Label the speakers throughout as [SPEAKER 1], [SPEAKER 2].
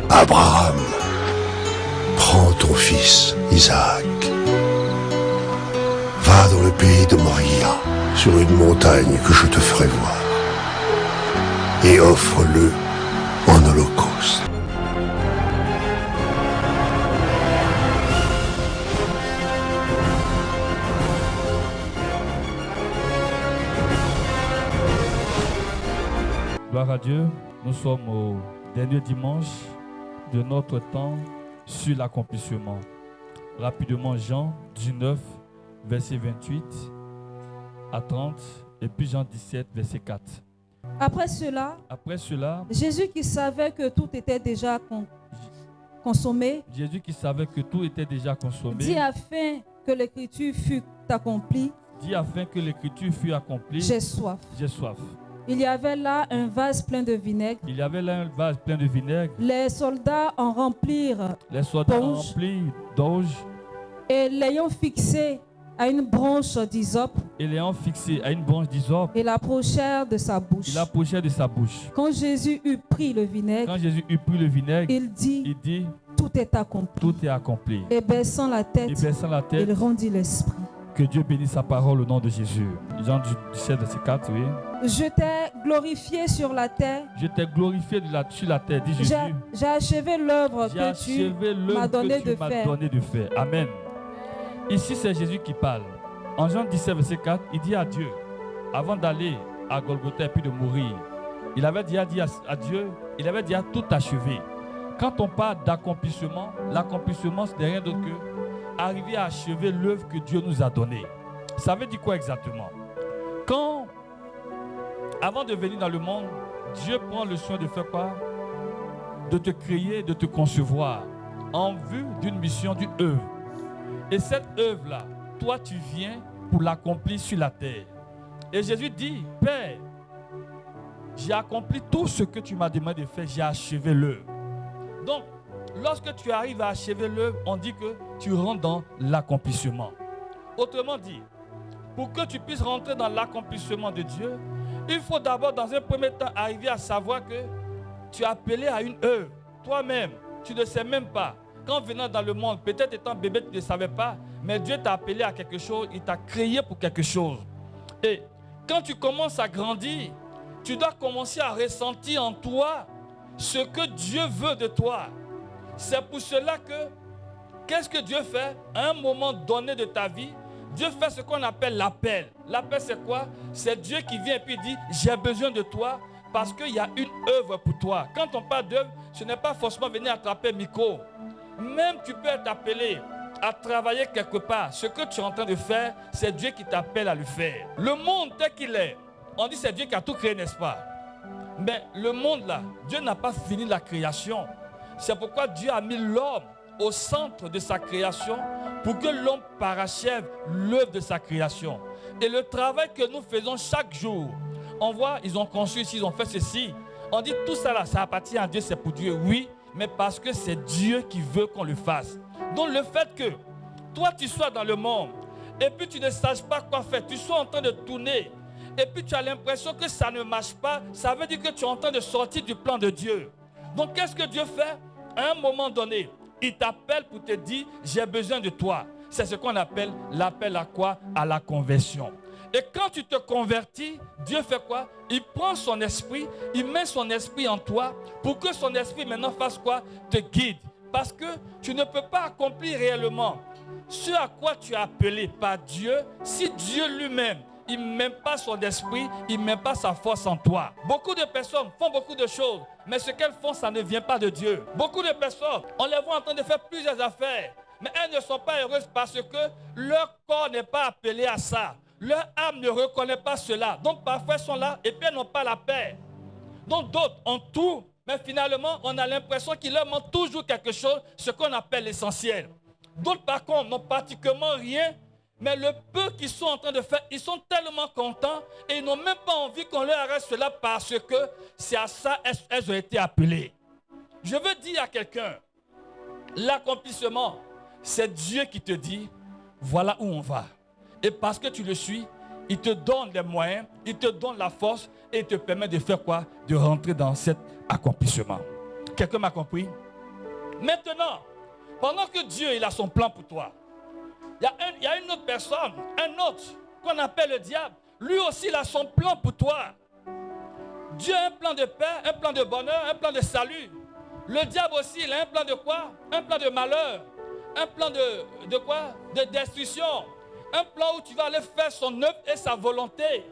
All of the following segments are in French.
[SPEAKER 1] Abraham, prends ton fils Isaac, va dans le pays de Moria, sur une montagne que je te ferai voir, et offre-le en holocauste.
[SPEAKER 2] Gloire à Dieu, nous sommes au dernier dimanche de notre temps sur l'accomplissement. Rapidement, Jean 19, verset 28 à 30, et puis Jean 17, verset 4.
[SPEAKER 3] Après cela,
[SPEAKER 2] Jésus qui savait que tout était déjà
[SPEAKER 3] consommé,
[SPEAKER 2] dit
[SPEAKER 3] afin que l'écriture fût accomplie, j'ai soif. Il y avait là un vase plein de vinaigre. Les soldats en remplirent
[SPEAKER 2] d'orge
[SPEAKER 3] et l'ayant fixé à une branche d'hysope,
[SPEAKER 2] et
[SPEAKER 3] l'approchèrent de sa bouche. Quand Jésus eut pris le vinaigre, il dit, tout est accompli. Et baissant la tête, il rendit l'esprit.
[SPEAKER 2] Que Dieu bénisse sa parole au nom de Jésus. Jean 17, verset 4, oui.
[SPEAKER 3] Je t'ai glorifié sur la terre.
[SPEAKER 2] Sur la terre, dit Jésus.
[SPEAKER 3] J'ai achevé l'œuvre que tu m'as donné de faire.
[SPEAKER 2] Amen. Ici, c'est Jésus qui parle. En Jean 17, verset 4, il dit à Dieu, avant d'aller à Golgotha et puis de mourir, il avait dit à Dieu, il avait dit à tout achevé. Quand on parle d'accomplissement, l'accomplissement, ce n'est rien d'autre que arriver à achever l'œuvre que Dieu nous a donnée. Ça veut dire quoi exactement? Avant de venir dans le monde, Dieu prend le soin de faire quoi? De te créer, de te concevoir en vue d'une mission, d'une œuvre. Et cette œuvre-là, toi tu viens pour l'accomplir sur la terre. Et Jésus dit, Père, j'ai accompli tout ce que tu m'as demandé de faire, j'ai achevé l'œuvre. Donc, lorsque tu arrives à achever l'œuvre, on dit que tu rentres dans l'accomplissement. Autrement dit, pour que tu puisses rentrer dans l'accomplissement de Dieu, il faut d'abord, dans un premier temps, arriver à savoir que tu es appelé à une œuvre. Toi-même, tu ne sais même pas. Quand venant dans le monde, peut-être étant bébé, tu ne savais pas, mais Dieu t'a appelé à quelque chose, il t'a créé pour quelque chose. Et quand tu commences à grandir, tu dois commencer à ressentir en toi ce que Dieu veut de toi. C'est pour cela que, qu'est-ce que Dieu fait? À un moment donné de ta vie, Dieu fait ce qu'on appelle l'appel. L'appel, c'est quoi? C'est Dieu qui vient et puis dit, j'ai besoin de toi parce qu'il y a une œuvre pour toi. Quand on parle d'œuvre, ce n'est pas forcément venir attraper un micro. Même tu peux être appelé à travailler quelque part. Ce que tu es en train de faire, c'est Dieu qui t'appelle à le faire. Le monde tel qu'il est, on dit c'est Dieu qui a tout créé, n'est-ce pas? Mais le monde là, Dieu n'a pas fini la création. C'est pourquoi Dieu a mis l'homme au centre de sa création pour que l'homme parachève l'œuvre de sa création. Et le travail que nous faisons chaque jour, on voit, ils ont conçu ici, ils ont fait ceci. On dit tout ça là, ça appartient à Dieu, c'est pour Dieu. Oui, mais parce que c'est Dieu qui veut qu'on le fasse. Donc le fait que toi tu sois dans le monde et puis tu ne saches pas quoi faire, tu sois en train de tourner et puis tu as l'impression que ça ne marche pas, ça veut dire que tu es en train de sortir du plan de Dieu. Donc qu'est-ce que Dieu fait? À un moment donné, il t'appelle pour te dire, j'ai besoin de toi. C'est ce qu'on appelle l'appel à quoi? À la conversion. Et quand tu te convertis, Dieu fait quoi? Il prend son esprit, il met son esprit en toi pour que son esprit maintenant fasse quoi? Te guide. Parce que tu ne peux pas accomplir réellement ce à quoi tu es appelé par Dieu si Dieu lui-même, il ne met pas son esprit, il ne met pas sa force en toi. Beaucoup de personnes font beaucoup de choses, mais ce qu'elles font, ça ne vient pas de Dieu. Beaucoup de personnes, on les voit en train de faire plusieurs affaires, mais elles ne sont pas heureuses parce que leur corps n'est pas appelé à ça. Leur âme ne reconnaît pas cela. Donc parfois elles sont là et puis elles n'ont pas la paix. Donc d'autres ont tout, mais finalement on a l'impression qu'il leur manque toujours quelque chose, ce qu'on appelle l'essentiel. D'autres par contre n'ont pratiquement rien, Mais le peu qu'ils sont en train de faire, ils sont tellement contents et ils n'ont même pas envie qu'on leur arrête cela parce que c'est à ça qu'elles ont été appelées. Je veux dire à quelqu'un, l'accomplissement, c'est Dieu qui te dit, voilà où on va. Et parce que tu le suis, il te donne les moyens, il te donne la force et il te permet de faire quoi? De rentrer dans cet accomplissement. Quelqu'un m'a compris? Maintenant, pendant que Dieu il a son plan pour toi, il y a une autre personne, un autre qu'on appelle le diable. Lui aussi, il a son plan pour toi. Dieu a un plan de paix, un plan de bonheur, un plan de salut. Le diable aussi, il a un plan de quoi? Un plan de malheur. Un plan de quoi? De destruction. Un plan où tu vas aller faire son œuvre et sa volonté.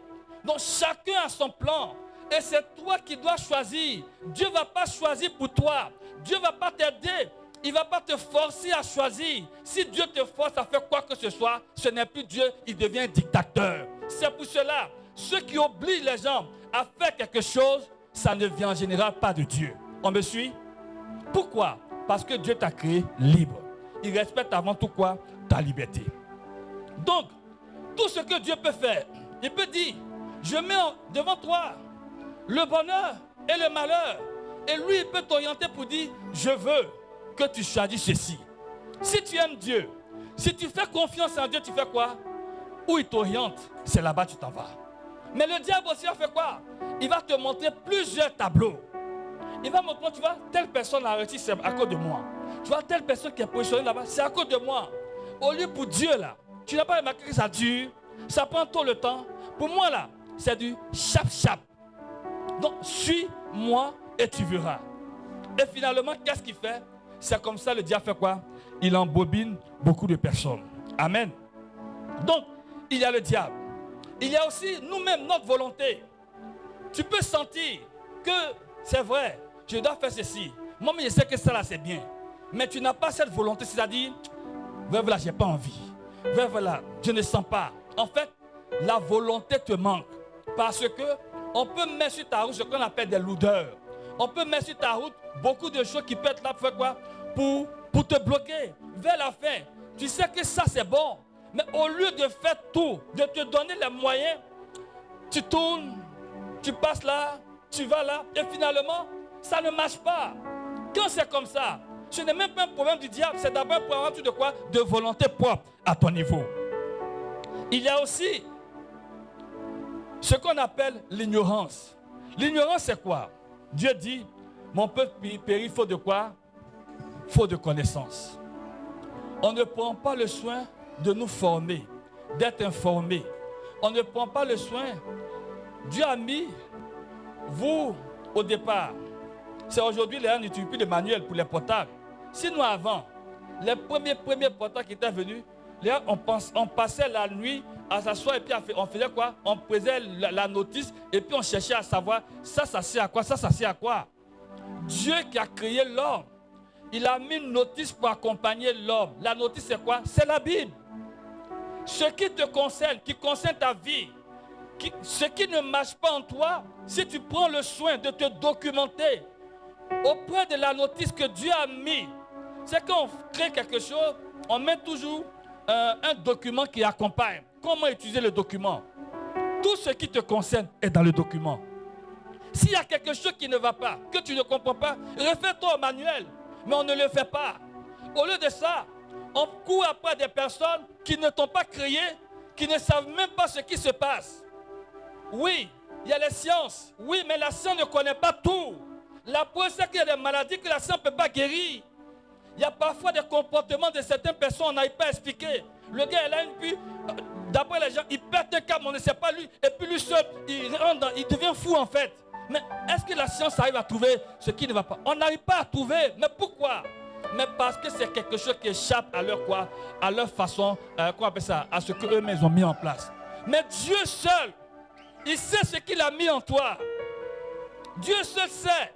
[SPEAKER 2] Donc chacun a son plan. Et c'est toi qui dois choisir. Dieu ne va pas choisir pour toi. Dieu ne va pas t'aider. Il ne va pas te forcer à choisir. Si Dieu te force à faire quoi que ce soit, ce n'est plus Dieu, il devient un dictateur. C'est pour cela, ceux qui obligent les gens à faire quelque chose, ça ne vient en général pas de Dieu. On me suit? Pourquoi? Parce que Dieu t'a créé libre. Il respecte avant tout quoi? Ta liberté. Donc, tout ce que Dieu peut faire, il peut dire, je mets devant toi le bonheur et le malheur. Et lui, il peut t'orienter pour dire, je veux que tu choisisses ceci. Si tu aimes Dieu, si tu fais confiance en Dieu, tu fais quoi? Où il t'oriente, c'est là-bas que tu t'en vas. Mais le diable aussi a fait quoi? Il va te montrer plusieurs tableaux. Il va montrer, tu vois, telle personne a réussi, c'est à cause de moi. Tu vois, telle personne qui est positionnée là-bas, c'est à cause de moi. Au lieu pour Dieu là, tu n'as pas remarqué que ça dure, ça prend tout le temps. Pour moi là, c'est du chap-chap. Donc, suis-moi et tu verras. Et finalement, qu'est-ce qu'il fait? C'est comme ça, le diable fait quoi? Il embobine beaucoup de personnes. Amen. Donc, il y a le diable. Il y a aussi nous-mêmes, notre volonté. Tu peux sentir que c'est vrai, je dois faire ceci. Moi, mais je sais que ça là, c'est bien. Mais tu n'as pas cette volonté, c'est-à-dire, voilà, je n'ai pas envie. Voilà, je ne sens pas. En fait, la volonté te manque. Parce que on peut mettre sur ta route ce qu'on appelle des lourdeurs. On peut mettre sur ta route beaucoup de choses qui peuvent être là pour faire quoi? Pour te bloquer. Vers la fin, tu sais que ça c'est bon. Mais au lieu de faire tout, de te donner les moyens, tu tournes, tu passes là, tu vas là, et finalement, ça ne marche pas. Quand c'est comme ça, ce n'est même pas un problème du diable, c'est d'abord un problème de quoi? De volonté propre à ton niveau. Il y a aussi ce qu'on appelle l'ignorance. L'ignorance, c'est quoi? Dieu dit, mon peuple périt faute de quoi? Faute de connaissance. On ne prend pas le soin de nous former, d'être informés. On ne prend pas le soin. Dieu a mis, vous, au départ, c'est aujourd'hui, les gens n'utilisent plus de manuel pour les portables. Sinon avant, les premiers portables qui étaient venus, les gens, on passait la nuit à s'asseoir et puis on faisait quoi? On faisait la notice et puis on cherchait à savoir ça sert à quoi, ça sert à quoi. Dieu qui a créé l'homme, il a mis une notice pour accompagner l'homme. La notice c'est quoi? C'est la Bible. Ce qui te concerne, qui concerne ta vie, ce qui ne marche pas en toi, si tu prends le soin de te documenter auprès de la notice que Dieu a mis, c'est quand on crée quelque chose, on met toujours un document qui accompagne. Comment utiliser le document? Tout ce qui te concerne est dans le document. S'il y a quelque chose qui ne va pas, que tu ne comprends pas, réfère-toi au manuel. Mais on ne le fait pas. Au lieu de ça, on court après des personnes qui ne t'ont pas créé, qui ne savent même pas ce qui se passe. Oui, il y a les sciences. Oui, mais la science ne connaît pas tout. La preuve, c'est qu'il y a des maladies que la science ne peut pas guérir. Il y a parfois des comportements de certaines personnes, on n'arrive pas à expliquer. Le gars, il a une vue, d'après les gens, il perd un câble, on ne sait pas lui. Et puis lui seul, il devient fou en fait. Mais est-ce que la science arrive à trouver ce qui ne va pas? On n'arrive pas à trouver. Mais pourquoi? Mais parce que c'est quelque chose qui échappe à leur quoi? À leur façon, qu'on appelle ça, à ce qu'eux-mêmes ont mis en place. Mais Dieu seul, il sait ce qu'il a mis en toi. Dieu seul sait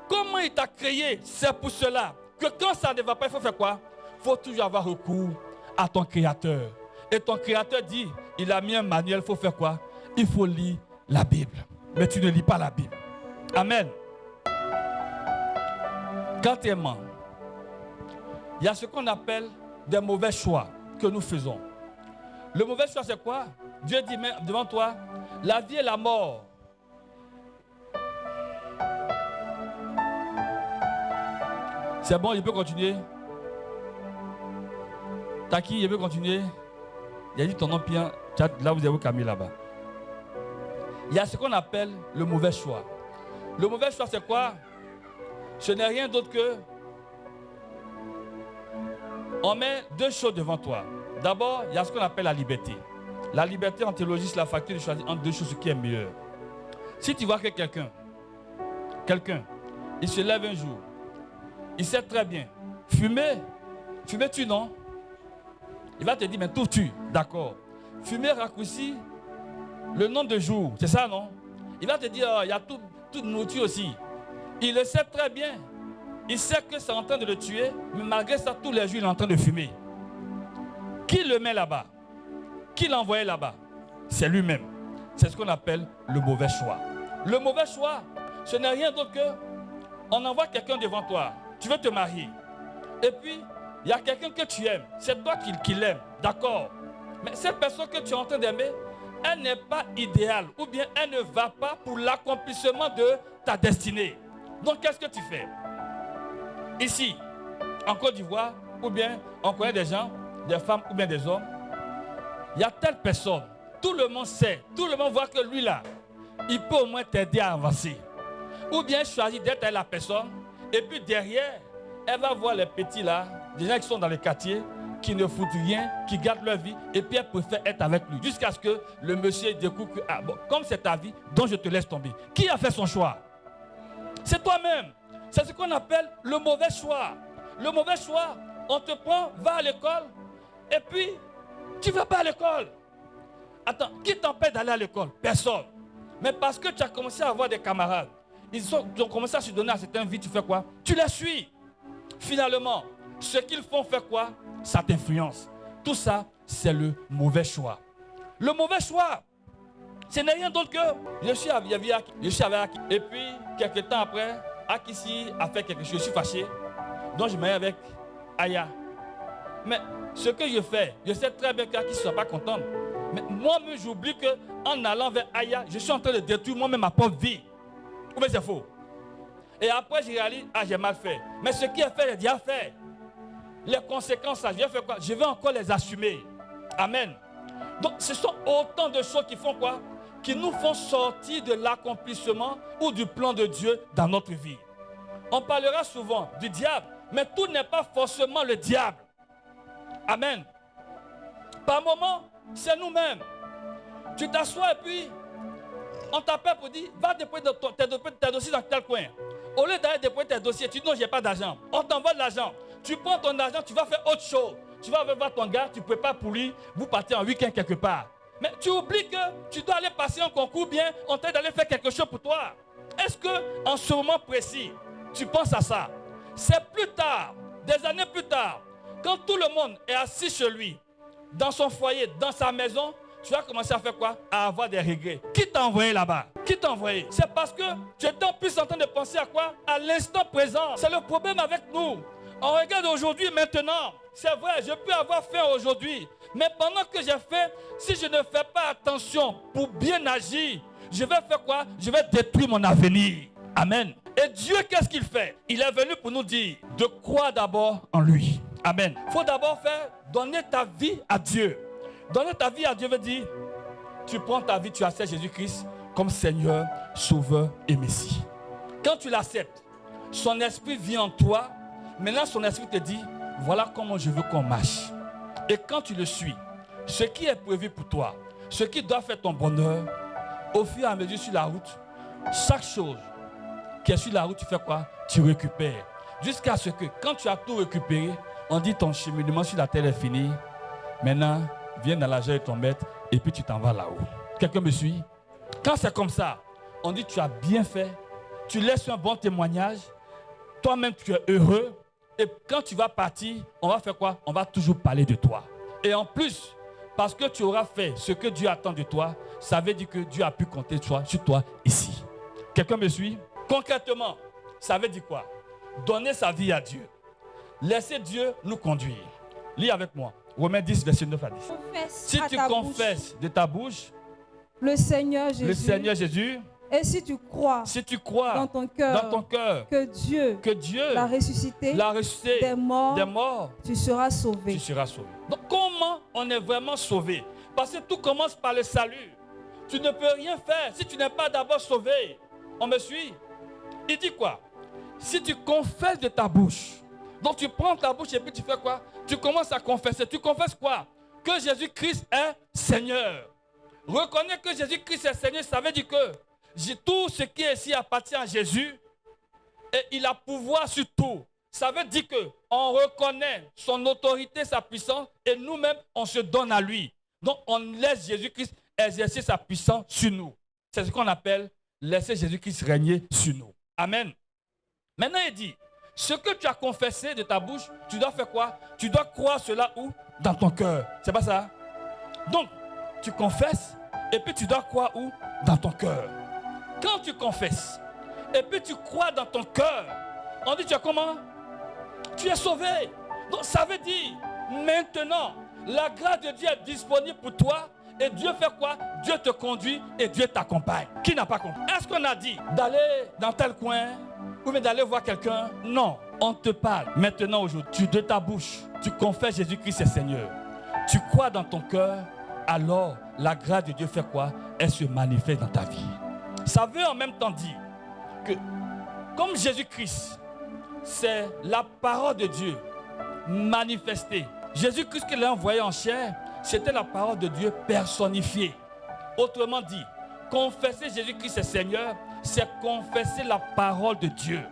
[SPEAKER 2] comment il t'a créé. C'est pour cela que quand ça ne va pas, il faut faire quoi? Il faut toujours avoir recours à ton Créateur. Et ton Créateur dit, il a mis un manuel, il faut faire quoi? Il faut lire la Bible. Mais tu ne lis pas la Bible. Amen. Le mauvais choix, c'est quoi? Dieu dit devant toi, la vie et la mort. C'est bon, il peut continuer. Taki, il peut continuer. Il a dit ton nom bien. Là, vous avez Camille là-bas. Il y a ce qu'on appelle le mauvais choix. Le mauvais choix, c'est quoi? Ce n'est rien d'autre que on met deux choses devant toi. D'abord, il y a ce qu'on appelle la liberté. La liberté en théologie, c'est la faculté de choisir entre deux choses ce qui est meilleur. Si tu vois que quelqu'un, il se lève un jour, il sait très bien, fumer-tu non? Il va te dire, mais tout-tu, d'accord. Fumer raccourcit le nombre de jours, c'est ça non? Il va te dire, il y a toute nourriture aussi. Il le sait très bien. Il sait que c'est en train de le tuer, mais malgré ça, tous les jours, il est en train de fumer. Qui le met là-bas? Qui l'a envoyé là-bas? C'est lui-même. C'est ce qu'on appelle le mauvais choix. Le mauvais choix, ce n'est rien d'autre que on envoie quelqu'un devant toi. Tu veux te marier. Et puis, il y a quelqu'un que tu aimes. C'est toi qui l'aimes. D'accord. Mais cette personne que tu es en train d'aimer, elle n'est pas idéale. Ou bien elle ne va pas pour l'accomplissement de ta destinée. Donc, qu'est-ce que tu fais? Ici, en Côte d'Ivoire, ou bien on connaît des gens, des femmes ou bien des hommes, il y a telle personne, tout le monde sait, tout le monde voit que lui là, il peut au moins t'aider à avancer. Ou bien choisir d'être avec la personne, et puis derrière, elle va voir les petits là, des gens qui sont dans les quartiers, qui ne foutent rien, qui gardent leur vie, et puis elle préfère être avec lui, jusqu'à ce que le monsieur découvre que, ah bon, comme c'est ta vie, donc je te laisse tomber. Qui a fait son choix? C'est toi-même. C'est ce qu'on appelle le mauvais choix. Le mauvais choix, on te prend, va à l'école, et puis tu ne vas pas à l'école. Attends, qui t'empêche d'aller à l'école? Personne. Mais parce que tu as commencé à avoir des camarades, ils ont commencé à se donner à certaines vies, tu fais quoi? Tu les suis. Finalement, ce qu'ils font fait quoi? Ça t'influence. Tout ça, c'est le mauvais choix. Le mauvais choix, ce n'est rien d'autre que je suis avec Aki. Et puis, quelques temps après, Akissi a fait quelque chose, je suis fâché. Donc, je me mets avec Aya. Mais ce que je fais, je sais très bien qu'Aki ne sera pas contente. Mais moi-même, j'oublie qu'en allant vers Aya, je suis en train de détruire moi-même ma propre vie. Ou bien c'est faux. Et après, je réalise, j'ai mal fait. Mais ce qui est fait, j'ai déjà fait. Les conséquences, je vais faire quoi? Je vais encore les assumer. Amen. Donc, ce sont autant de choses qui font quoi? Qui nous font sortir de l'accomplissement ou du plan de Dieu dans notre vie. On parlera souvent du diable, mais tout n'est pas forcément le diable. Amen. Par moment, c'est nous-mêmes. Tu t'assois et puis on t'appelle pour dire, va déposer tes dossiers dans tel coin. Au lieu d'aller déposer tes dossiers, tu dis non, je n'ai pas d'argent. On t'envoie de l'argent. Tu prends ton argent, tu vas faire autre chose. Tu vas voir ton gars, tu ne peux pas pour lui, vous partez en week-end quelque part. Mais tu oublies que tu dois aller passer un concours bien, on t'aide d'aller faire quelque chose pour toi. Est-ce qu'en ce moment précis, tu penses à ça? C'est plus tard, des années plus tard, quand tout le monde est assis chez lui, dans son foyer, dans sa maison, tu vas commencer à faire quoi? À avoir des regrets. Qui t'a envoyé là-bas? Qui t'a envoyé? C'est parce que tu étais en plus en train de penser à quoi? À l'instant présent. C'est le problème avec nous. On regarde aujourd'hui, maintenant. C'est vrai, je peux avoir faim aujourd'hui. Mais pendant que j'ai faim, si je ne fais pas attention pour bien agir, je vais faire quoi? Je vais détruire mon avenir. Amen. Et Dieu, qu'est-ce qu'il fait? Il est venu pour nous dire de croire d'abord en lui. Amen. Il faut d'abord donner ta vie à Dieu. Donner ta vie à Dieu veut dire, tu prends ta vie, tu acceptes Jésus-Christ comme Seigneur, Sauveur et Messie. Quand tu l'acceptes, son esprit vient en toi. Maintenant, son esprit te dit, voilà comment je veux qu'on marche. Et quand tu le suis, ce qui est prévu pour toi, ce qui doit faire ton bonheur, au fur et à mesure sur la route, chaque chose qui est sur la route, tu fais quoi? Tu récupères. Jusqu'à ce que, quand tu as tout récupéré, on dit ton cheminement sur la terre est fini. Maintenant, viens dans la joie de ton maître et puis tu t'en vas là-haut. Quelqu'un me suit? Quand c'est comme ça, on dit tu as bien fait, tu laisses un bon témoignage, toi-même tu es heureux. Et quand tu vas partir, on va faire quoi? On va toujours parler de toi. Et en plus, parce que tu auras fait ce que Dieu attend de toi, ça veut dire que Dieu a pu compter sur toi ici. Quelqu'un me suit? Concrètement, ça veut dire quoi? Donner sa vie à Dieu. Laisser Dieu nous conduire. Lis avec moi. Romains 10, verset 9 à 10. Si tu confesses de ta bouche
[SPEAKER 3] le Seigneur
[SPEAKER 2] Jésus,
[SPEAKER 3] et si tu crois dans ton cœur que Dieu l'a ressuscité des morts, tu seras sauvé.
[SPEAKER 2] Donc comment on est vraiment sauvé? Parce que tout commence par le salut. Tu ne peux rien faire si tu n'es pas d'abord sauvé. On me suit? Il dit quoi? Si tu confesses de ta bouche, donc tu prends ta bouche et puis tu fais quoi? Tu commences à confesser. Tu confesses quoi? Que Jésus-Christ est Seigneur. Reconnais que Jésus-Christ est Seigneur, ça veut dire que tout ce qui est ici appartient à Jésus et il a pouvoir sur tout. Ça veut dire qu'on reconnaît son autorité, sa puissance et nous-mêmes, on se donne à lui. Donc, on laisse Jésus-Christ exercer sa puissance sur nous. C'est ce qu'on appelle laisser Jésus-Christ régner sur nous. Amen. Maintenant, il dit, ce que tu as confessé de ta bouche, tu dois faire quoi? Tu dois croire cela où? Dans ton cœur. C'est pas ça? Donc, tu confesses et puis tu dois croire où? Dans ton cœur. Quand tu confesses et puis tu crois dans ton cœur, on dit tu es comment? Tu es sauvé. Donc ça veut dire maintenant la grâce de Dieu est disponible pour toi et Dieu fait quoi? Dieu te conduit et Dieu t'accompagne. Qui n'a pas compris? Est-ce qu'on a dit d'aller dans tel coin ou bien d'aller voir quelqu'un? Non, on te parle maintenant aujourd'hui de ta bouche. Tu confesses Jésus-Christ est Seigneur. Tu crois dans ton cœur, alors la grâce de Dieu fait quoi? Elle se manifeste dans ta vie. Ça veut en même temps dire que comme Jésus-Christ, c'est la parole de Dieu manifestée. Jésus-Christ qu'il a envoyé en chair, c'était la parole de Dieu personnifiée. Autrement dit, confesser Jésus-Christ est Seigneur, c'est confesser la parole de Dieu.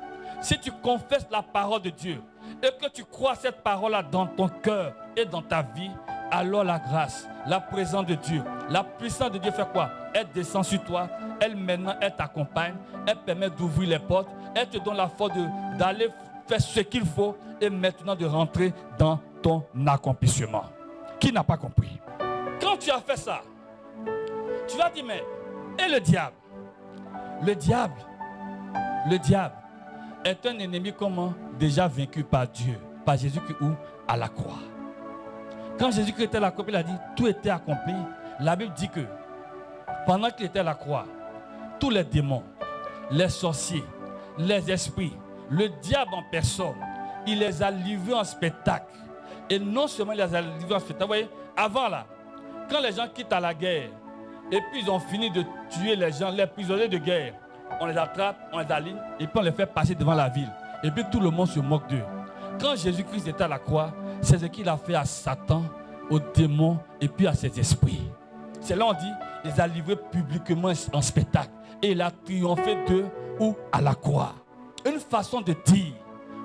[SPEAKER 2] Si tu confesses la parole de Dieu et que tu crois cette parole-là dans ton cœur et dans ta vie, alors la grâce, la présence de Dieu, la puissance de Dieu fait quoi? Elle descend sur toi, elle maintenant, elle t'accompagne, elle permet d'ouvrir les portes, elle te donne la force d'aller faire ce qu'il faut et maintenant de rentrer dans ton accomplissement. Qui n'a pas compris? Quand tu as fait ça, tu vas dire, mais, et le diable? Le diable est un ennemi comment? Déjà vaincu par Dieu, par Jésus-Christ ou à la croix. Quand Jésus-Christ était à la croix, il a dit, tout était accompli. La Bible dit que pendant qu'il était à la croix, tous les démons, les sorciers, les esprits, le diable en personne, il les a livrés en spectacle. Et non seulement il les a livrés en spectacle, vous voyez, avant là, quand les gens quittent à la guerre, et puis ils ont fini de tuer les gens, les prisonniers de guerre, on les attrape, on les aligne, et puis on les fait passer devant la ville. Et puis tout le monde se moque d'eux. Quand Jésus-Christ était à la croix, c'est ce qu'il a fait à Satan, aux démons et puis à ses esprits. C'est là on dit, il les a livrés publiquement en spectacle. Et il a triomphé d'eux ou à la croix. Une façon de dire,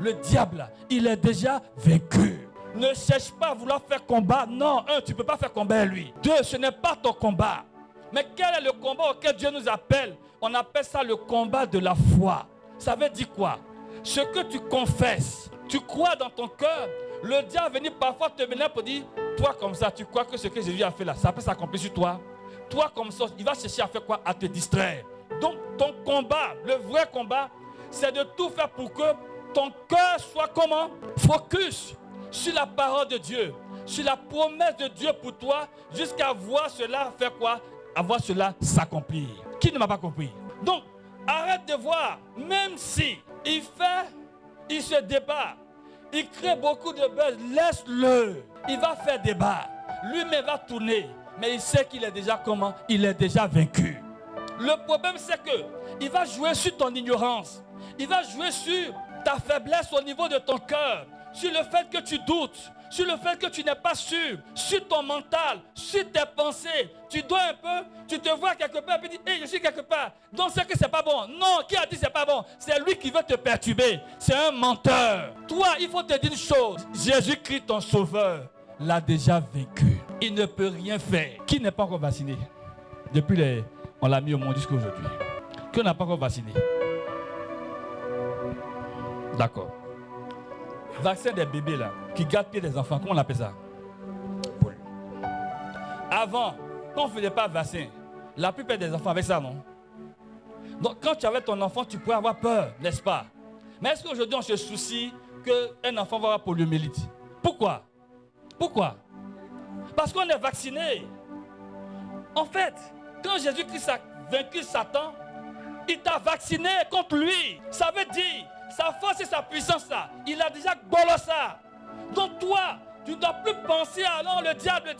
[SPEAKER 2] le diable, il est déjà vaincu. Ne cherche pas à vouloir faire combat. Non, tu ne peux pas faire combat à lui. Deux, ce n'est pas ton combat. Mais quel est le combat auquel Dieu nous appelle? On appelle ça le combat de la foi. Ça veut dire quoi? Ce que tu confesses, tu crois dans ton cœur, le diable va venir parfois te mener pour dire, toi comme ça, tu crois que ce que Jésus a fait là, ça peut s'accomplir sur toi. Toi comme ça, il va chercher à faire quoi? À te distraire. Donc ton combat, le vrai combat, c'est de tout faire pour que ton cœur soit comment? Focus sur la parole de Dieu, sur la promesse de Dieu pour toi, jusqu'à voir cela faire quoi? À voir cela s'accomplir. Qui ne m'a pas compris? Donc, arrête de voir, même si il se débat, il crée beaucoup de buzz, laisse-le. Il va faire débat. Lui-même va tourner, mais il sait qu'il est déjà comment? Il est déjà vaincu. Le problème, c'est que il va jouer sur ton ignorance. Il va jouer sur ta faiblesse au niveau de ton cœur, sur le fait que tu doutes, sur le fait que tu n'es pas sûr, sur ton mental, sur tes pensées. Tu dois un peu, tu te vois quelque part et tu dis, hey, je suis quelque part. Donc c'est que c'est pas bon. Non, qui a dit c'est pas bon? C'est lui qui veut te perturber. C'est un menteur. Toi, il faut te dire une chose. Jésus-Christ, ton sauveur, l'a déjà vaincu. Il ne peut rien faire. Qui n'est pas encore vacciné? Depuis on l'a mis au monde jusqu'à aujourd'hui. Qui n'a pas encore vacciné? D'accord. Vaccin des bébés là, qui gâtent pied des enfants, comment on appelle ça? Avant, quand on ne faisait pas vaccin, la plupart des enfants avaient ça, non? Donc quand tu avais ton enfant, tu pouvais avoir peur, n'est-ce pas? Mais est-ce qu'aujourd'hui on se soucie qu'un enfant va avoir poliomyélite? Pourquoi? Pourquoi? Parce qu'on est vacciné. En fait, quand Jésus-Christ a vaincu Satan, il t'a vacciné contre lui. Ça veut dire, sa force et sa puissance là, il a déjà golo ça. Donc toi, tu ne dois plus penser à non, le diable.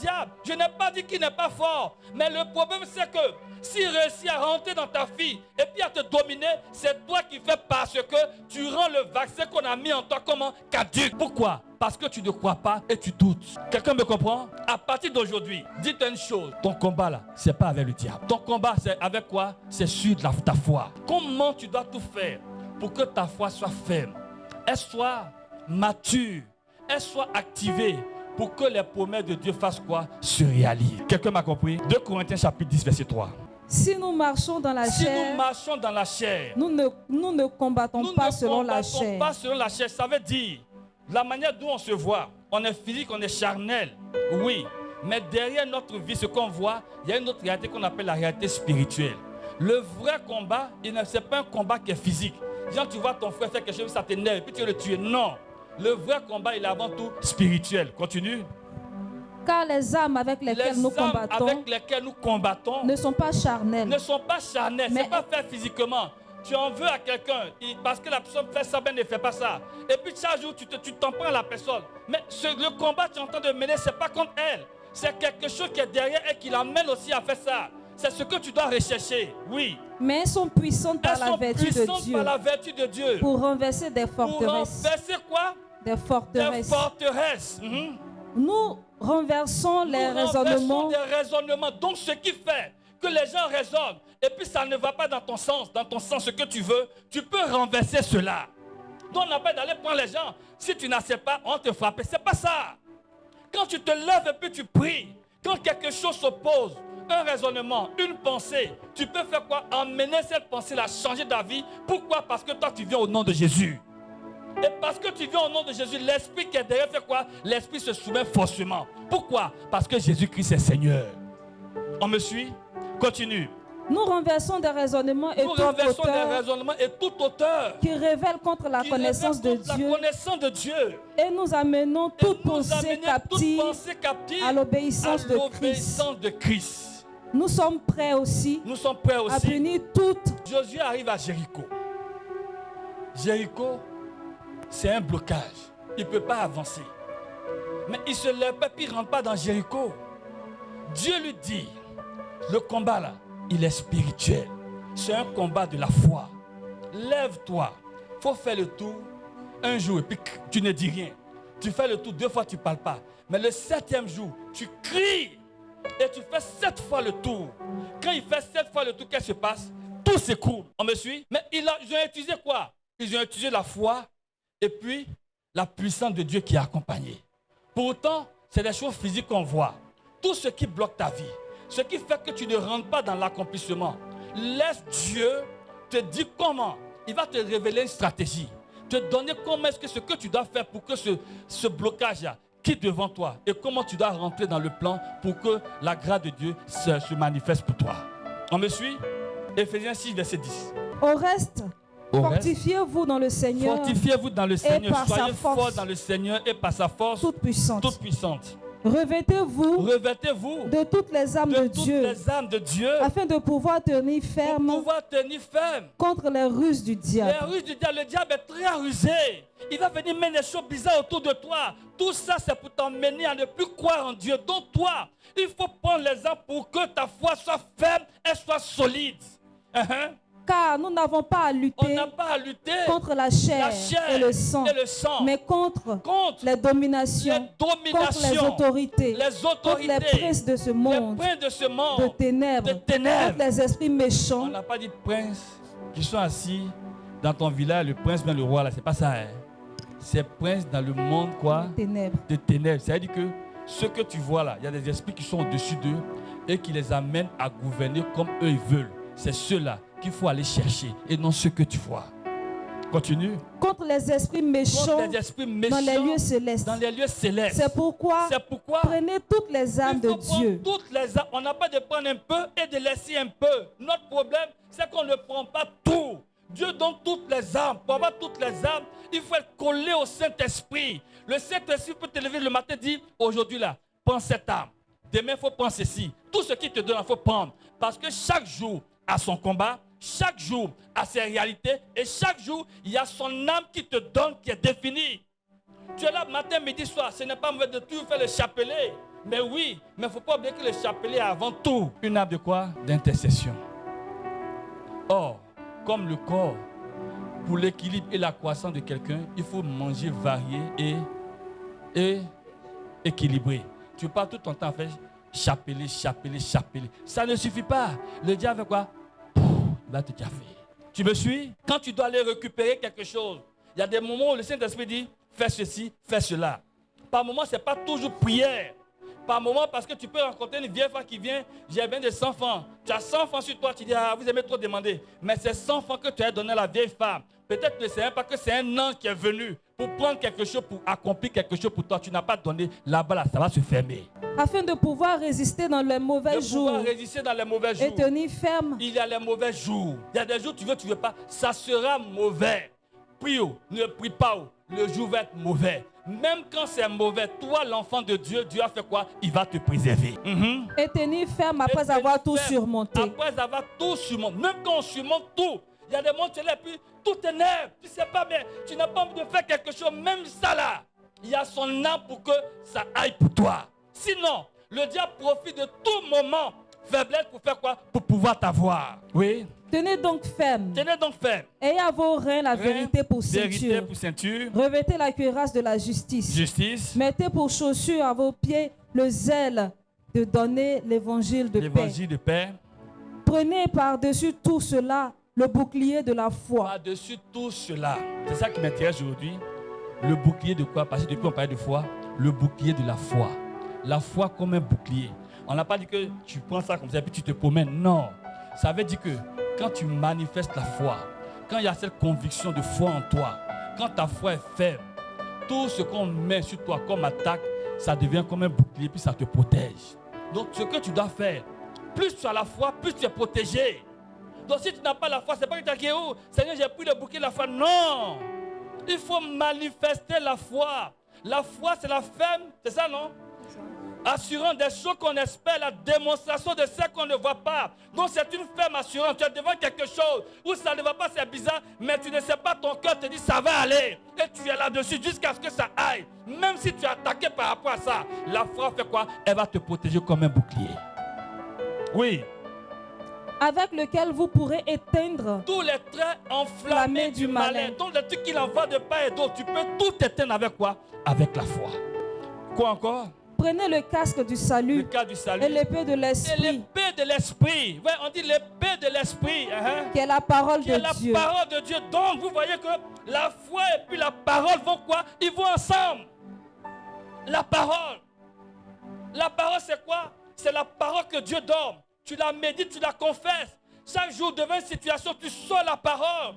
[SPEAKER 2] Je n'ai pas dit qu'il n'est pas fort. Mais le problème c'est que s'il réussit à rentrer dans ta fille et puis à te dominer, c'est toi qui fais parce que tu rends le vaccin qu'on a mis en toi comment caduc. Pourquoi? Parce que tu ne crois pas et tu doutes. Quelqu'un me comprend? À partir d'aujourd'hui, dites une chose. Ton combat là, c'est pas avec le diable. Ton combat c'est avec quoi? C'est sur ta foi. Comment tu dois tout faire pour que ta foi soit ferme? Elle soit mature. Elle soit activée pour que les promesses de Dieu fassent quoi? Se réalisent. Quelqu'un m'a compris? 2 Corinthiens chapitre 10 verset 3.
[SPEAKER 3] Si nous marchons dans la chair, nous ne combattons pas selon la chair.
[SPEAKER 2] Pas selon la chair, ça veut dire la manière dont on se voit, on est physique, on est charnel, oui. Mais derrière notre vie, ce qu'on voit, il y a une autre réalité qu'on appelle la réalité spirituelle. Le vrai combat, ce n'est pas un combat qui est physique. Genre, tu vois ton frère faire quelque chose, ça t'énerve, et puis tu veux le tuer. Non. Le vrai combat, il est avant tout spirituel. Continue.
[SPEAKER 3] Car les armes avec lesquelles nous combattons ne sont pas charnelles.
[SPEAKER 2] Ce n'est pas fait physiquement. Tu en veux à quelqu'un parce que la personne fait ça, ben ne fait pas ça. Et puis chaque jour, tu t'en prends à la personne. Mais le combat que tu es en train de mener, ce n'est pas contre elle. C'est quelque chose qui est derrière elle qui l'amène aussi à faire ça. C'est ce que tu dois rechercher, oui.
[SPEAKER 3] Mais elles sont puissantes par la vertu de Dieu. Pour renverser des forteresses.
[SPEAKER 2] Pour renverser quoi?
[SPEAKER 3] Des forteresses.
[SPEAKER 2] Des forteresses.
[SPEAKER 3] Nous renversons les raisonnements.
[SPEAKER 2] Des raisonnements. Donc ce qui fait que les gens raisonnent et puis ça ne va pas dans ton sens ce que tu veux, tu peux renverser cela. Donc on n'a pas d'aller prendre les gens. Si tu n'acceptes pas, on te frappe. C'est pas ça. Quand tu te lèves et puis tu pries, quand quelque chose s'oppose, un raisonnement, une pensée, tu peux faire quoi? Emmener cette pensée-là, changer d'avis. Pourquoi? Parce que toi tu viens au nom de Jésus. Et parce que tu viens au nom de Jésus, l'esprit qui est derrière fait quoi? L'esprit se soumet forcément. Pourquoi? Parce que Jésus-Christ est Seigneur. On me suit? Continue.
[SPEAKER 3] Nous renversons des raisonnements et
[SPEAKER 2] tout auteur
[SPEAKER 3] qui révèlent contre la connaissance de Dieu. Et nous amenons toute pensée captive à l'obéissance de Christ. Nous sommes prêts aussi à punir toute.
[SPEAKER 2] Josué arrive à Jéricho. Jéricho, c'est un blocage. Il ne peut pas avancer. Mais il se lève pas, puis il ne rentre pas dans Jéricho. Dieu lui dit, le combat là, il est spirituel. C'est un combat de la foi. Lève-toi. Il faut faire le tour un jour et puis tu ne dis rien. Tu fais le tour 2 fois, tu ne parles pas. Mais le 7e jour, tu cries et tu fais 7 fois le tour. Quand il fait 7 fois le tour, qu'est-ce qui se passe? Tout s'écroule. On me suit? Mais ils ont utilisé quoi? Ils ont utilisé la foi et puis la puissance de Dieu qui est accompagnée. Pourtant, c'est des choses physiques qu'on voit. Tout ce qui bloque ta vie, ce qui fait que tu ne rentres pas dans l'accomplissement, laisse Dieu te dire comment. Il va te révéler une stratégie, te donner comment est-ce que ce que tu dois faire pour que ce blocage-là quitte devant toi et comment tu dois rentrer dans le plan pour que la grâce de Dieu se manifeste pour toi. On me suit? Éphésiens 6, verset 10.
[SPEAKER 3] Au reste, fortifiez-vous dans le Seigneur.
[SPEAKER 2] Fortifiez-vous dans le Seigneur. Soyez forts dans le Seigneur et par sa force
[SPEAKER 3] toute puissante.
[SPEAKER 2] Revêtez-vous
[SPEAKER 3] de toutes les armes de Dieu, afin de pouvoir tenir ferme contre les ruses du diable.
[SPEAKER 2] Les ruses du diable, le diable est très rusé. Il va venir mettre des choses bizarres autour de toi. Tout ça, c'est pour t'emmener à ne plus croire en Dieu. Donc toi, il faut prendre les armes pour que ta foi soit ferme et soit solide.
[SPEAKER 3] Car nous n'avons pas à lutter contre la chair et le sang, mais contre les dominations, contre les autorités, contre les princes de ce monde, de ténèbres, contre les esprits méchants.
[SPEAKER 2] On n'a pas dit princes qui sont assis dans ton village, le prince bien le roi, là, c'est pas ça. Hein? C'est princes dans le monde quoi? De ténèbres. C'est-à-dire que ce que tu vois là, il y a des esprits qui sont au-dessus d'eux et qui les amènent à gouverner comme eux ils veulent. C'est ceux-là qu'il faut aller chercher et non ceux que tu vois. Continue.
[SPEAKER 3] Contre les esprits méchants, dans les lieux célestes. C'est pourquoi prenez toutes les armes de Dieu.
[SPEAKER 2] Toutes les armes. On n'a pas de prendre un peu et de laisser un peu. Notre problème, c'est qu'on ne prend pas tout. Dieu donne toutes les armes. Pour avoir toutes les armes, il faut être collé au Saint-Esprit. Le Saint-Esprit peut te lever le matin et dire, aujourd'hui là, prends cette arme. Demain, il faut prendre ceci. Tout ce qui te donne, il faut prendre. Parce que chaque jour a son combat, chaque jour a ses réalités et chaque jour, il y a son âme qui te donne, qui est définie. Tu es là matin, midi, soir. Ce n'est pas mauvais de tout faire le chapelet. Mais oui, mais il ne faut pas oublier que le chapelet est avant tout une âme de quoi? D'intercession. Or, comme le corps, pour l'équilibre et la croissance de quelqu'un, il faut manger varié et équilibré. Tu ne peux pas tout ton temps faire chapeler. Ça ne suffit pas. Le diable fait quoi? Il va te café. Tu me suis? Quand tu dois aller récupérer quelque chose, il y a des moments où le Saint-Esprit dit fais ceci, fais cela. Par moments, ce n'est pas toujours prière. Par moment, parce que tu peux rencontrer une vieille femme qui vient, j'ai bien des 100 francs. Tu as 100 francs sur toi, tu dis, ah, vous aimez trop demander. Mais c'est 100 francs que tu as donné à la vieille femme. Peut-être que c'est pas que c'est un ange qui est venu pour prendre quelque chose, pour accomplir quelque chose pour toi. Tu n'as pas donné là-bas, là, ça va se fermer.
[SPEAKER 3] Afin de pouvoir résister dans les mauvais jours.
[SPEAKER 2] Résister dans les mauvais jours.
[SPEAKER 3] Et tenir ferme.
[SPEAKER 2] Il y a les mauvais jours. Il y a des jours tu veux pas. Ça sera mauvais. Prie, ne prie pas. Le jour va être mauvais. Même quand c'est mauvais, toi, l'enfant de Dieu, Dieu a fait quoi? Il va te préserver.
[SPEAKER 3] Et tenir ferme après avoir tout surmonté.
[SPEAKER 2] Après avoir tout surmonté. Même quand on surmonte tout, il y a des moments où tu es là, puis tout t'énerve. Tu ne sais pas bien. Tu n'as pas envie de faire quelque chose. Même ça là, il y a son âme pour que ça aille pour toi. Sinon, le diable profite de tout moment faiblesse pour faire quoi? Pour pouvoir t'avoir. Oui.
[SPEAKER 3] Tenez donc ferme.
[SPEAKER 2] Tenez donc ferme.
[SPEAKER 3] Ayez à vos reins la vérité pour ceinture. Revêtez la cuirasse de la justice. Mettez pour chaussure à vos pieds le zèle de donner l'évangile de paix. Prenez par-dessus tout cela le bouclier de la foi.
[SPEAKER 2] Par-dessus tout cela. C'est ça qui m'intéresse aujourd'hui. Le bouclier de quoi? Parce que depuis on parlait de foi. Le bouclier de la foi. La foi comme un bouclier. On n'a pas dit que tu prends ça comme ça et puis tu te promènes. Non. Ça veut dire que quand tu manifestes la foi, quand il y a cette conviction de foi en toi, quand ta foi est ferme, tout ce qu'on met sur toi comme attaque, ça devient comme un bouclier puis ça te protège. Donc ce que tu dois faire, plus tu as la foi, plus tu es protégé. Donc si tu n'as pas la foi, ce n'est pas que tu as dit, oh, Seigneur, j'ai pris le bouclier de la foi. Non. Il faut manifester la foi. La foi, c'est la ferme, c'est ça, non? Assurant des choses qu'on espère, la démonstration de ce qu'on ne voit pas. Donc c'est une ferme assurance. Tu es devant quelque chose où ça ne va pas, c'est bizarre, mais tu ne sais pas, ton cœur te dit ça va aller. Et tu es là-dessus jusqu'à ce que ça aille. Même si tu es attaqué par rapport à ça, la foi fait quoi? Elle va te protéger comme un bouclier. Oui.
[SPEAKER 3] Avec lequel vous pourrez éteindre
[SPEAKER 2] tous les traits enflammés du malin. Donc les trucs qu'il envoie de part et d'autre, tu peux tout éteindre avec quoi? Avec la foi. Quoi encore?
[SPEAKER 3] Prenez le casque du salut, et l'épée de l'esprit.
[SPEAKER 2] Et l'épée de l'esprit. Ouais, on dit l'épée de l'esprit.
[SPEAKER 3] Qui est la parole de Dieu.
[SPEAKER 2] Qui est la parole de Dieu. Donc, vous voyez que la foi et puis la parole vont quoi? Ils vont ensemble. La parole. La parole, c'est quoi? C'est la parole que Dieu donne. Tu la médites, tu la confesses. Chaque jour, devant une situation, tu sors la parole.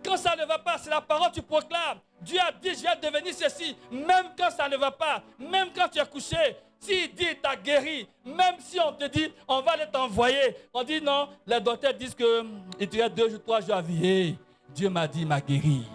[SPEAKER 2] Quand ça ne va pas, c'est la parole que tu proclames. Dieu a dit, je vais devenir ceci. Même quand ça ne va pas, même quand tu es couché, s'il dit, tu as guéri, même si on te dit, on va aller t'envoyer, on dit non, les docteurs disent qu'il te reste 2 jours, 3 jours à vivre. Hey, Dieu m'a dit, il m'a guéri.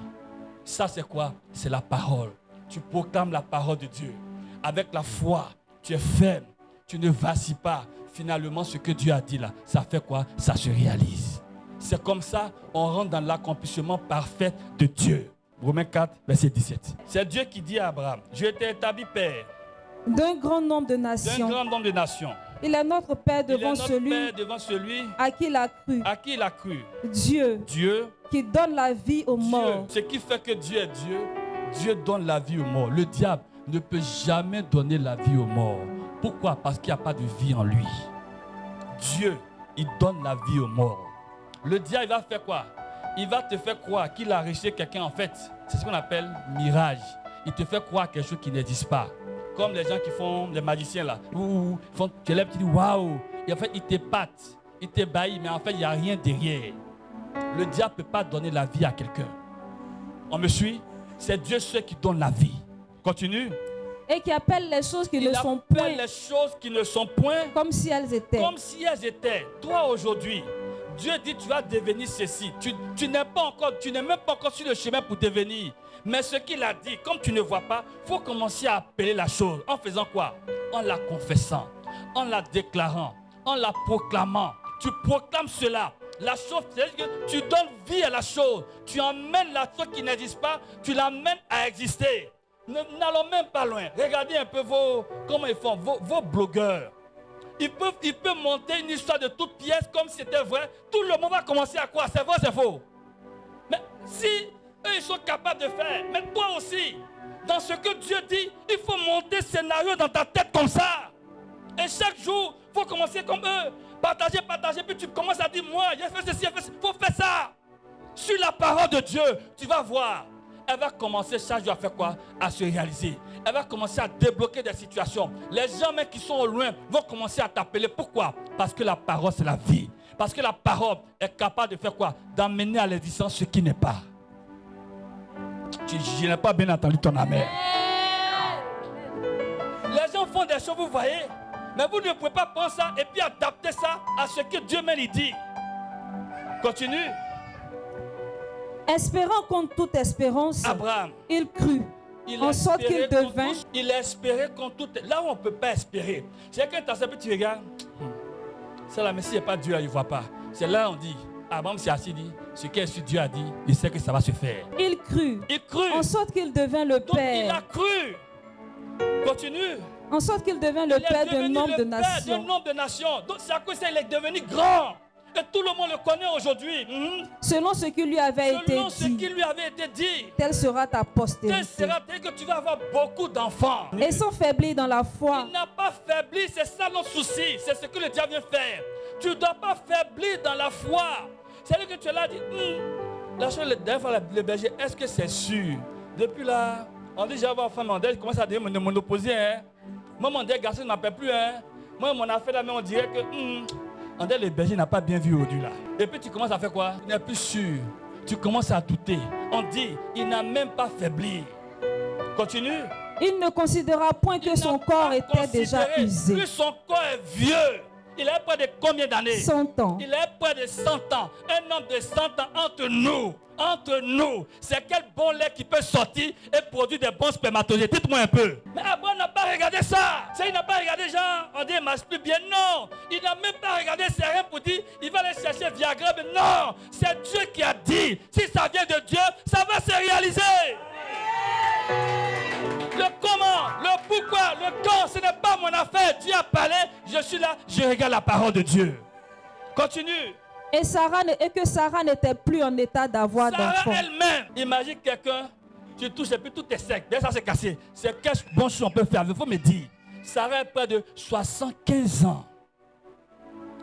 [SPEAKER 2] Ça, c'est quoi? C'est la parole. Tu proclames la parole de Dieu. Avec la foi, tu es ferme. Tu ne vacilles pas. Finalement, ce que Dieu a dit là, ça fait quoi? Ça se réalise. C'est comme ça, on rentre dans l'accomplissement parfait de Dieu. Romains 4, verset 17. C'est Dieu qui dit à Abraham, je t'ai établi père
[SPEAKER 3] d'un grand nombre de nations. Il est notre Père devant celui à qui il a cru. Dieu qui donne la vie aux morts.
[SPEAKER 2] Ce qui fait que Dieu est Dieu, Dieu donne la vie aux morts. Le diable ne peut jamais donner la vie aux morts. Pourquoi? Parce qu'il n'y a pas de vie en lui. Dieu, il donne la vie aux morts. Le diable, il va faire quoi? Il va te faire croire qu'il a rejeté quelqu'un. En fait, c'est ce qu'on appelle mirage. Il te fait croire quelque chose qui n'existe pas. Comme les gens qui font, les magiciens là. Tu lèves, tu dis waouh. Et en fait, il t'épate, il t'ébahit, mais en fait, il n'y a rien derrière. Le diable ne peut pas donner la vie à quelqu'un. On me suit? C'est Dieu seul qui donne la vie. Continue.
[SPEAKER 3] Et qui appelle les choses qui ne sont point.
[SPEAKER 2] Il appelle les choses qui ne sont point.
[SPEAKER 3] Comme si elles étaient.
[SPEAKER 2] Comme si elles étaient. Toi aujourd'hui, Dieu dit tu vas devenir ceci. Tu n'es même pas encore sur le chemin pour devenir. Mais ce qu'il a dit, comme tu ne vois pas, il faut commencer à appeler la chose. En faisant quoi? En la confessant. en la déclarant, en la proclamant. Tu proclames cela. La chose, c'est que tu donnes vie à la chose. Tu emmènes la chose qui n'existe pas, tu l'amènes à exister. N'allons même pas loin. Regardez un peu comment ils font, vos blogueurs. Ils peuvent monter une histoire de toute pièce comme si c'était vrai. Tout le monde va commencer à croire. C'est vrai, c'est faux. Mais si eux, ils sont capables de faire, mais toi aussi, dans ce que Dieu dit, il faut monter scénario dans ta tête comme ça. Et chaque jour, il faut commencer comme eux. Partager, puis tu commences à dire, moi, j'ai fait ceci, il faut faire ça. Sur la parole de Dieu, tu vas voir. Elle va commencer chaque jour à faire quoi? À se réaliser. Elle va commencer à débloquer des situations. Les gens même qui sont au loin vont commencer à t'appeler. Pourquoi? Parce que la parole, c'est la vie. Parce que la parole est capable de faire quoi? D'amener à l'existence ce qui n'est pas. Je n'ai pas bien entendu ton amen. Les gens font des choses, vous voyez. Mais vous ne pouvez pas prendre ça et puis adapter ça à ce que Dieu même dit. Continue.
[SPEAKER 3] Espérant contre toute espérance,
[SPEAKER 2] Abraham,
[SPEAKER 3] il crut, en sorte qu'il devint.
[SPEAKER 2] Il espérait contre toute. Là où on ne peut pas espérer, c'est quand tu regardes, c'est là, mais s'il n'y a pas Dieu, il ne voit pas. C'est là où on dit, Abraham s'est assis, dit, ce que Dieu a dit, il sait que ça va se faire.
[SPEAKER 3] Il crut, en sorte qu'il devint le père.
[SPEAKER 2] Il a cru. Continue.
[SPEAKER 3] En sorte qu'il devint le père d'un nombre de nations.
[SPEAKER 2] Donc c'est à cause ça il est devenu grand. Et tout le monde le connaît aujourd'hui.
[SPEAKER 3] Selon ce qui lui avait été
[SPEAKER 2] dit.
[SPEAKER 3] Telle sera ta postérité.
[SPEAKER 2] Telle sera que tu vas avoir beaucoup d'enfants.
[SPEAKER 3] Et sans faiblir dans la foi.
[SPEAKER 2] Il n'a pas faibli, c'est ça notre souci. C'est ce que le diable vient faire. Tu ne dois pas faiblir dans la foi. C'est-à-dire que tu es là dit, la chose, dernière fois, le berger, est-ce que c'est sûr? Depuis là, on dit, j'ai avoir femme en deuil, commence à dire, mon opposé, hein. Moi, mon deuil, garçon ne m'appelle plus, hein. Moi, mon affaire là, mais on dirait que, en deuil, le berger n'a pas bien vu au-dessus là. Et puis tu commences à faire quoi? Il n'est plus sûr. Tu commences à douter. On dit, il n'a même pas faibli. Continue.
[SPEAKER 3] Il ne considéra point que son corps était déjà usé.
[SPEAKER 2] Plus son corps est vieux. Il a près de combien d'années?
[SPEAKER 3] 100 ans.
[SPEAKER 2] Il a près de 100 ans. Un homme de 100 ans entre nous, c'est quel bon lait qui peut sortir et produire des bons spermatozoïdes? Dites-moi un peu. Mais Abraham n'a pas regardé ça. Il n'a pas regardé genre, on dit il marche plus bien. Non, il n'a même pas regardé ses reins pour dire il va aller chercher Viagra. Mais non, c'est Dieu qui a dit. Si ça vient de Dieu, ça va se réaliser. Le comment, le pourquoi, le quand, ce n'est pas mon affaire. Dieu a parlé, je suis là, je regarde la parole de Dieu. Continue.
[SPEAKER 3] Et que Sarah n'était plus en état d'avoir d'enfant.
[SPEAKER 2] Sarah elle-même, imagine quelqu'un, tu touches et puis tout est sec. Bien ça c'est cassé. C'est quelle bonne chose on peut faire? Il faut me dire. Sarah est près de 75 ans.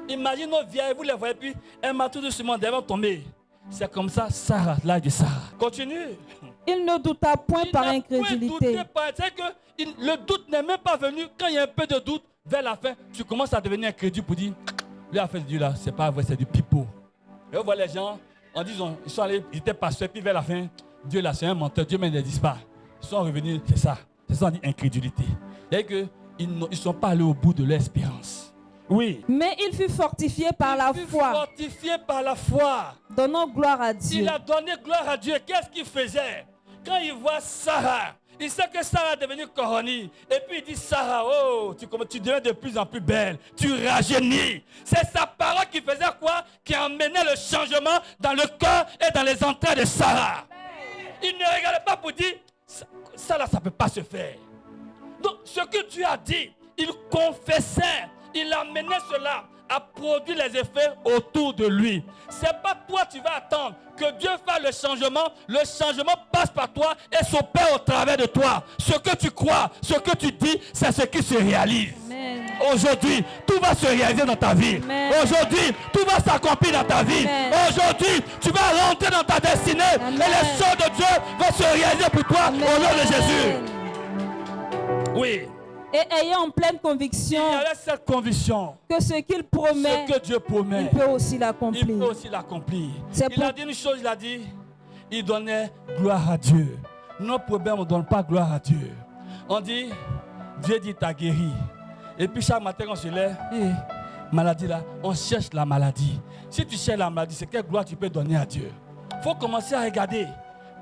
[SPEAKER 2] Imagine nos vieilles, vous les voyez, puis un matin tout doucement, devant tomber. C'est comme ça, Sarah, l'âge de Sarah. Continue.
[SPEAKER 3] Il ne douta point par incrédulité.
[SPEAKER 2] C'est que le doute n'est même pas venu. Quand il y a un peu de doute, vers la fin, tu commences à devenir incrédule pour dire, lui a fait Dieu là, c'est pas vrai, c'est du pipeau. Et on voit les gens, en disant, ils sont allés, ils étaient pasteurs, puis vers la fin, Dieu là, c'est un menteur, Dieu même ne dit pas. Ils sont revenus, c'est ça. C'est ça, on dit incrédulité. C'est-à-dire qu'ils ne sont pas allés au bout de l'espérance. Oui.
[SPEAKER 3] Mais il fut fortifié par la foi.
[SPEAKER 2] Fortifié par la foi.
[SPEAKER 3] Donnant gloire à Dieu.
[SPEAKER 2] Il a donné gloire à Dieu. Qu'est-ce qu'il faisait? Quand il voit Sarah, il sait que Sarah est devenue coronie. Et puis il dit, Sarah, oh, tu deviens de plus en plus belle. Tu rajeunis. C'est sa parole qui faisait quoi? Qui emmenait le changement dans le cœur et dans les entrailles de Sarah. Il ne regardait pas pour dire, ça là, ça ne peut pas se faire. Donc, ce que Dieu a dit, il confessait. Il amenait cela à produire les effets autour de lui. C'est pas toi tu vas attendre que Dieu fasse le changement passe par toi et s'opère au travers de toi. Ce que tu crois, ce que tu dis, c'est ce qui se réalise. Aujourd'hui, tout va se réaliser dans ta vie. Aujourd'hui, tout va s'accomplir dans ta vie. Aujourd'hui, tu vas rentrer dans ta destinée. Amen. Et les choses de Dieu vont se réaliser pour toi. Amen. Au nom de Jésus. Oui.
[SPEAKER 3] Et ayant en pleine conviction,
[SPEAKER 2] il avait cette conviction
[SPEAKER 3] que ce qu'il promet,
[SPEAKER 2] ce que Dieu promet,
[SPEAKER 3] il peut aussi l'accomplir.
[SPEAKER 2] Il peut aussi l'accomplir. Il a dit une chose, il a dit, il donnait gloire à Dieu. Nos problèmes, on ne donne pas gloire à Dieu. On dit, Dieu dit, t'as guéri. Et puis chaque matin, on se lève, maladie là, on cherche la maladie. Si tu cherches la maladie, c'est quelle gloire tu peux donner à Dieu? Il faut commencer à regarder.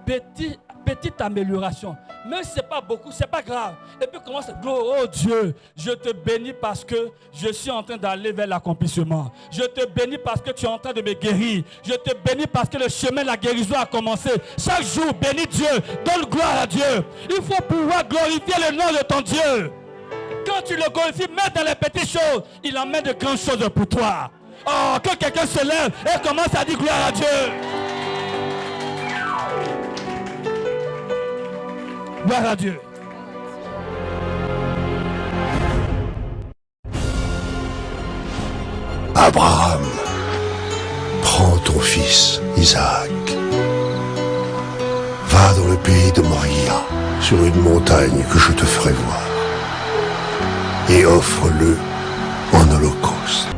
[SPEAKER 2] Petit petite amélioration. Même si ce n'est pas beaucoup, ce n'est pas grave. Et puis commence à dire, oh Dieu, je te bénis parce que je suis en train d'aller vers l'accomplissement. Je te bénis parce que tu es en train de me guérir. Je te bénis parce que le chemin de la guérison a commencé. Chaque jour, bénis Dieu, donne gloire à Dieu. Il faut pouvoir glorifier le nom de ton Dieu. Quand tu le glorifies, même dans les petites choses, il emmène de grandes choses pour toi. Oh, que quelqu'un se lève et commence à dire gloire à Dieu. Gloire à Dieu.
[SPEAKER 1] Abraham, prends ton fils Isaac. Va dans le pays de Moria, sur une montagne que je te ferai voir, et offre-le en holocauste.